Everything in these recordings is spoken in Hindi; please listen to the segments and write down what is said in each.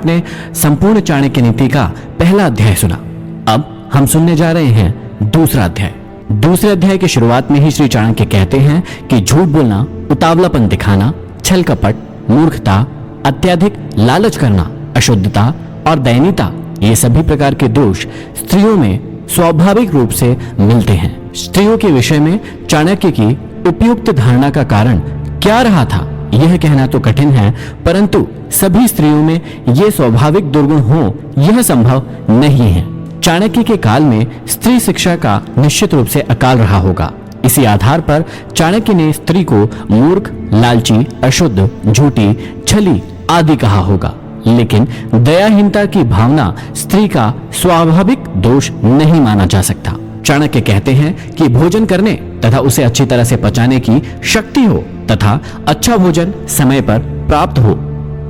आपने संपूर्ण चाणक्य नीति का पहला अध्याय सुना। अब हम सुनने जा रहे हैं दूसरा अध्याय। दूसरे अध्याय की शुरुआत में ही श्री चाणक्य कहते हैं कि झूठ बोलना, उतावलापन दिखाना, छल कपट, मूर्खता, अत्यधिक लालच करना, अशुद्धता और दयनीयता, ये सभी प्रकार के दोष स्त्रियों में स्वाभाविक रूप से मिलते हैं। स्त्रियों के विषय में चाणक्य की उपयुक्त धारणा का कारण क्या रहा था यह कहना तो कठिन है, परंतु सभी स्त्रियों में ये स्वाभाविक दुर्गुण हो यह संभव नहीं है। चाणक्य के काल में स्त्री शिक्षा का निश्चित रूप से अकाल रहा होगा। इसी आधार पर चाणक्य ने स्त्री को मूर्ख, लालची, अशुद्ध, झूठी, छली आदि कहा होगा। लेकिन दयाहीनता की भावना स्त्री का स्वाभाविक दोष नहीं माना जा सकता। चाणक्य कहते हैं कि भोजन करने तथा उसे अच्छी तरह से पचाने की शक्ति हो तथा अच्छा भोजन समय पर प्राप्त हो,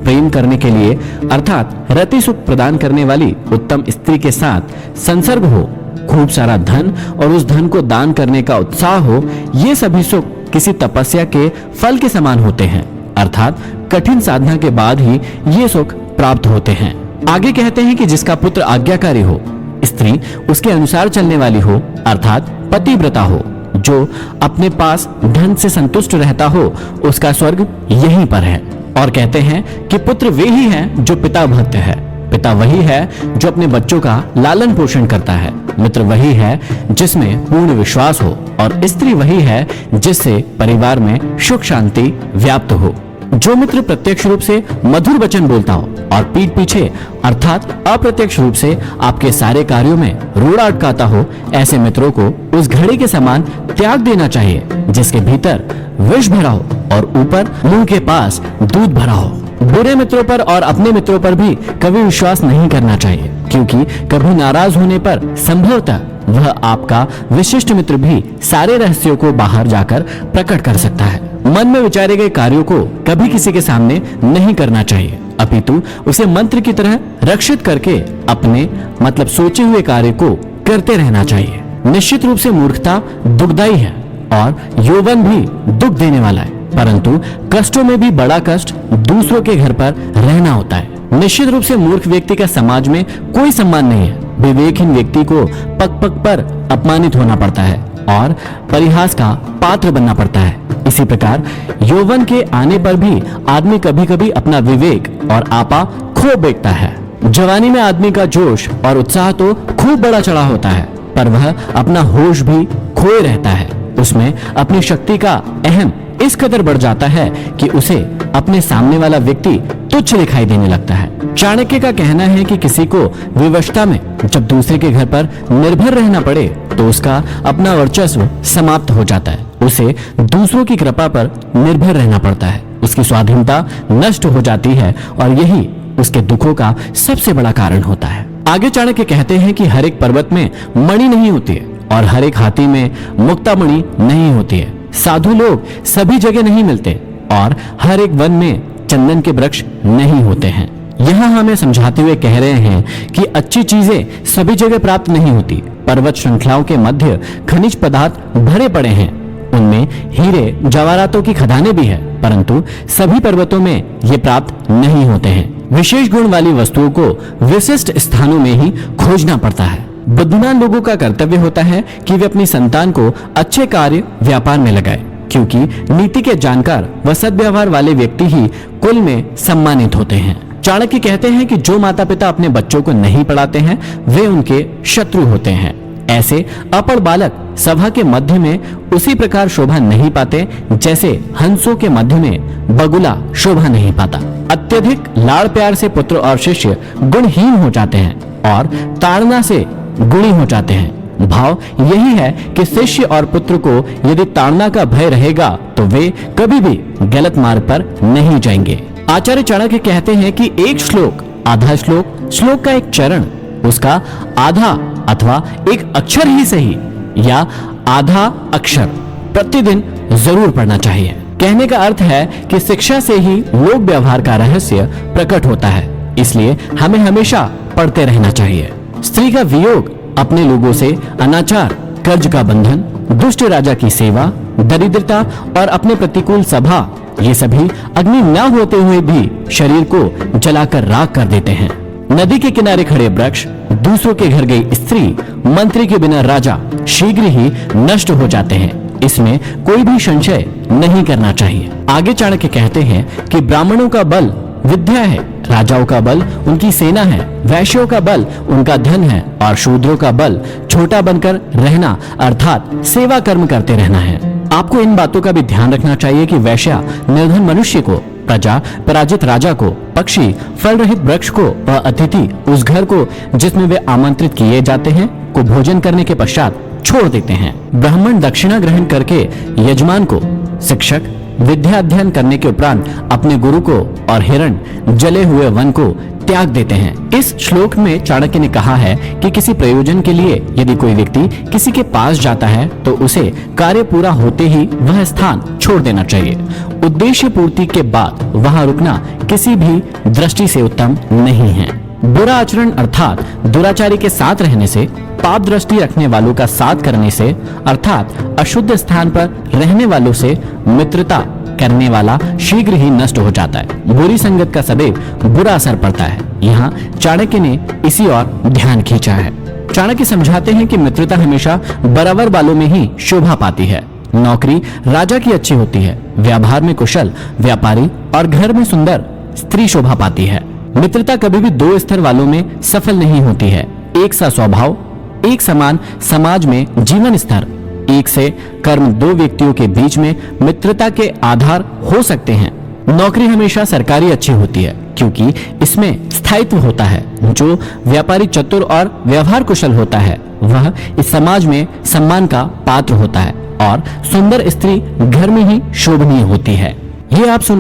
प्रेम करने के लिए अर्थात रति सुख प्रदान करने वाली उत्तम स्त्री के साथ संसर्ग हो, खूब सारा धन और उस धन को दान करने का उत्साह हो, ये सभी सुख किसी तपस्या के फल के समान होते हैं, अर्थात कठिन साधना के बाद ही ये सुख प्राप्त होते हैं। आगे कहते हैं कि जिसका पुत्र आज्ञाकारी हो, स्त्री उसके अनुसार चलने वाली हो, अर्थात पतिव्रता हो, जो अपने पास धन से संतुष्ट रहता हो, उसका स्वर्ग यहीं पर है। और कहते हैं कि पुत्र वे ही हैं जो पिता भक्त है, पिता वही है जो अपने बच्चों का लालन पोषण करता है, मित्र वही है जिसमें पूर्ण विश्वास हो, और स्त्री वही है जिससे परिवार में सुख शांति व्याप्त हो। जो मित्र प्रत्यक्ष रूप से मधुर वचन बोलता हो और पीठ पीछे अर्थात अप्रत्यक्ष रूप से आपके सारे कार्यों में रोड़ा अटकाता हो, ऐसे मित्रों को उस घड़े के समान त्याग देना चाहिए जिसके भीतर विष भरा हो और ऊपर मुंह के पास दूध भरा हो। बुरे मित्रों पर और अपने मित्रों पर भी कभी विश्वास नहीं करना चाहिए, क्योंकि कभी नाराज होने पर संभवतः वह आपका विशिष्ट मित्र भी सारे रहस्यों को बाहर जाकर प्रकट कर सकता है। मन में विचारे गए कार्यों को कभी किसी के सामने नहीं करना चाहिए, अपितु उसे मंत्र की तरह रक्षित करके अपने मतलब सोचे हुए कार्य को करते रहना चाहिए। निश्चित रूप से मूर्खता दुखदायी है और यौवन भी दुख देने वाला है, परंतु कष्टों में भी बड़ा कष्ट दूसरों के घर पर रहना होता है। निश्चित रूप से मूर्ख व्यक्ति का समाज में कोई सम्मान नहीं है। विवेकहीन व्यक्ति को पग पग पर अपमानित होना पड़ता है और परिहास का पात्र बनना पड़ता है। इसी प्रकार यौवन के आने पर भी आदमी कभी कभी अपना विवेक और आपा खो बैठता है। जवानी में आदमी का जोश और उत्साह तो खूब बड़ा चढ़ा होता है, पर वह अपना होश भी खोए रहता है। उसमें अपनी शक्ति का अहम इस कदर बढ़ जाता है कि उसे अपने सामने वाला व्यक्ति तुच्छ दिखाई देने लगता है। चाणक्य का कहना है कि किसी को विवशता में जब दूसरे के घर पर निर्भर रहना पड़े तो उसका अपना वर्चस्व समाप्त हो जाता है, उसे दूसरों की कृपा पर निर्भर रहना पड़ता है, उसकी स्वाधीनता नष्ट हो जाती है और यही उसके दुखों का सबसे बड़ा कारण होता है। आगे चाणक्य कहते हैं कि हर एक पर्वत में मणि नहीं होती है और हर एक हाथी में मुक्तामणि नहीं होती है। साधु लोग सभी जगह नहीं मिलते और हर एक वन में चंदन के वृक्ष नहीं होते हैं। यहाँ हमें समझाते हुए कह रहे हैं कि अच्छी चीजें सभी जगह प्राप्त नहीं होती। पर्वत श्रृंखलाओं के मध्य खनिज पदार्थ भरे पड़े हैं, उनमें हीरे जवाहरातों की खदानें भी है, परंतु सभी पर्वतों में ये प्राप्त नहीं होते हैं। विशेष गुण वाली वस्तुओं को विशिष्ट स्थानों में ही खोजना पड़ता है। बुद्धिमान लोगों का कर्तव्य होता है कि वे अपनी संतान को अच्छे कार्य व्यापार में लगाए, क्योंकि नीति के जानकार व सद्व्यवहार वाले व्यक्ति ही कुल में सम्मानित होते हैं। चाणक्य कहते हैं कि जो माता पिता अपने बच्चों को नहीं पढ़ाते हैं वे उनके शत्रु होते हैं। ऐसे अपढ़ बालक सभा के मध्य में उसी प्रकार शोभा नहीं पाते जैसे हंसों के मध्य में बगुला शोभा नहीं पाता। अत्यधिक लाड़ प्यार से पुत्र और शिष्य गुणहीन हो जाते हैं और ताड़ना से गुणी हो जाते हैं। भाव यही है कि शिष्य और पुत्र को यदि ताड़ना का भय रहेगा तो वे कभी भी गलत मार्ग पर नहीं जाएंगे। आचार्य चाणक्य कहते हैं कि एक श्लोक, आधा श्लोक, श्लोक का एक चरण, उसका आधा अथवा एक अक्षर ही सही या आधा अक्षर प्रतिदिन जरूर पढ़ना चाहिए। कहने का अर्थ है कि शिक्षा से ही लोक व्यवहार का रहस्य प्रकट होता है, इसलिए हमें हमेशा पढ़ते रहना चाहिए। स्त्री का वियोग अपने लोगों से अनाचार, कर्ज का बंधन, दुष्ट राजा की सेवा, दरिद्रता और अपने प्रतिकूल सभा ये सभी अग्नि न होते हुए भी शरीर को जलाकर राख कर देते हैं। नदी के किनारे खड़े वृक्ष, दूसरों के घर गई स्त्री, मंत्री के बिना राजा शीघ्र ही नष्ट हो जाते हैं। इसमें कोई भी संशय नहीं करना चाहिए। आगे चाणक्य कहते हैं कि ब्राह्मणों का बल विद्या है, राजाओं का बल उनकी सेना है, वैश्यों का बल उनका धन है और शूद्रों का बल छोटा बनकर रहना अर्थात सेवा कर्म करते रहना है। आपको इन बातों का भी ध्यान रखना चाहिए कि वैश्या निर्धन मनुष्य को, प्रजा पराजित राजा को, पक्षी फल रहित वृक्ष को व अतिथि उस घर को जिसमें वे आमंत्रित किए जाते हैं को भोजन करने के पश्चात छोड़ देते हैं। ब्राह्मण दक्षिणा ग्रहण करके यजमान को, शिक्षक विद्या अध्ययन करने के उपरांत अपने गुरु को और हिरण जले हुए वन को त्याग देते हैं। इस श्लोक में चाणक्य ने कहा है कि किसी प्रयोजन के लिए यदि कोई व्यक्ति किसी के पास जाता है तो उसे कार्य पूरा होते ही वह स्थान छोड़ देना चाहिए। उद्देश्य पूर्ति के बाद वहां रुकना किसी भी दृष्टि से उत्तम नहीं है। बुरा आचरण अर्थात दुराचारी के साथ रहने से, पाप दृष्टि रखने वालों का साथ करने से अर्थात अशुद्ध स्थान पर रहने वालों से मित्रता करने वाला शीघ्र ही नष्ट हो जाता है। बुरी संगत का सदैव बुरा असर पड़ता है। यहाँ चाणक्य ने इसी और ध्यान खींचा है। चाणक्य समझाते हैं कि मित्रता हमेशा बराबर वालों में ही शोभा पाती है। नौकरी राजा की अच्छी होती है, व्यापार में कुशल व्यापारी और घर में सुंदर स्त्री शोभा पाती है। मित्रता कभी भी दो स्तर वालों में सफल नहीं होती है। एक सा स्वभाव, एक समान समाज में जीवन स्तर, एक से कर्म दो व्यक्तियों के बीच में मित्रता के आधार हो सकते हैं। नौकरी हमेशा सरकारी अच्छी होती है क्योंकि इसमें स्थायित्व होता है। जो व्यापारी चतुर और व्यवहार कुशल होता है वह इस समाज में सम्मान का पात्र होता है और सुंदर स्त्री घर में ही शोभनीय होती है। ये आप सुन